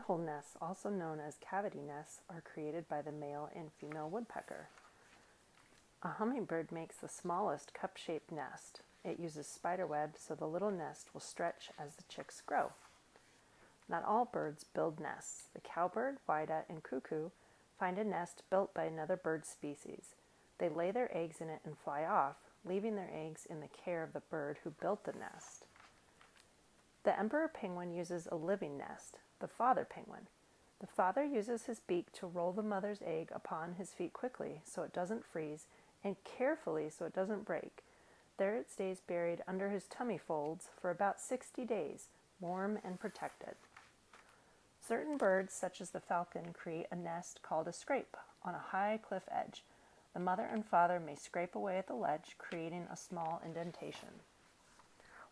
Pinhole nests, also known as cavity nests, are created by the male and female woodpecker. A hummingbird makes the smallest cup-shaped nest. It uses spiderweb so the little nest will stretch as the chicks grow. Not all birds build nests. The cowbird, whydah, and cuckoo find a nest built by another bird species. They lay their eggs in it and fly off, leaving their eggs in the care of the bird who built the nest. The emperor penguin uses a living nest, the father penguin. The father uses his beak to roll the mother's egg upon his feet quickly so it doesn't freeze, and carefully so it doesn't break. There it stays buried under his tummy folds for about 60 days, warm and protected. Certain birds, such as the falcon, create a nest called a scrape on a high cliff edge. The mother and father may scrape away at the ledge, creating a small indentation.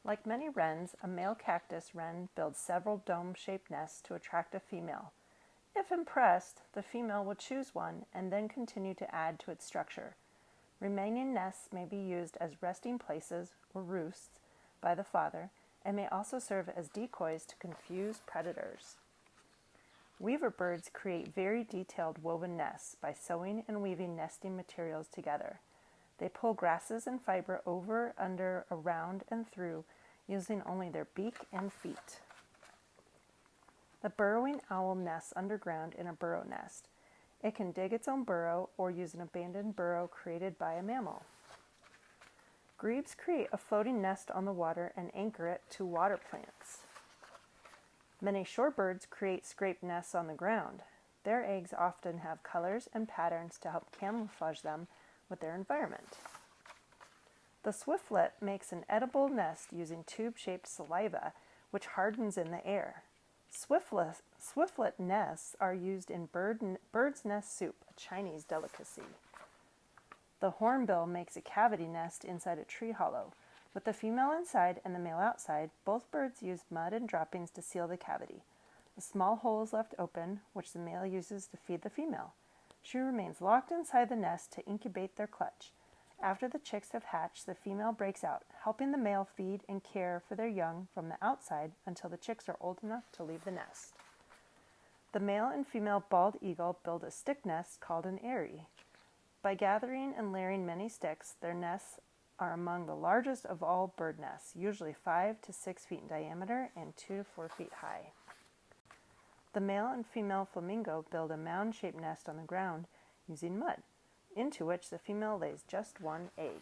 Like many wrens, a male cactus wren builds several dome-shaped nests to attract a female. If impressed, the female will choose one and then continue to add to its structure. Remaining nests may be used as resting places or roosts by the father and may also serve as decoys to confuse predators. Weaver birds create very detailed woven nests by sewing and weaving nesting materials together. They pull grasses and fiber over, under, around, and through, using only their beak and feet. The burrowing owl nests underground in a burrow nest. It can dig its own burrow or use an abandoned burrow created by a mammal. Grebes create a floating nest on the water and anchor it to water plants. Many shorebirds create scrape nests on the ground. Their eggs often have colors and patterns to help camouflage them with their environment. The swiftlet makes an edible nest using tube-shaped saliva, which hardens in the air. Swiftlet nests are used in bird's nest soup, a Chinese delicacy. The hornbill makes a cavity nest inside a tree hollow. With the female inside and the male outside, both birds use mud and droppings to seal the cavity. A small hole is left open, which the male uses to feed the female. She remains locked inside the nest to incubate their clutch. After the chicks have hatched, the female breaks out, helping the male feed and care for their young from the outside until the chicks are old enough to leave the nest. The male and female bald eagle build a stick nest called an eyrie. By gathering and layering many sticks, their nests are among the largest of all bird nests, usually 5 to 6 feet in diameter and 2 to 4 feet high. The male and female flamingo build a mound-shaped nest on the ground using mud, into which the female lays just one egg.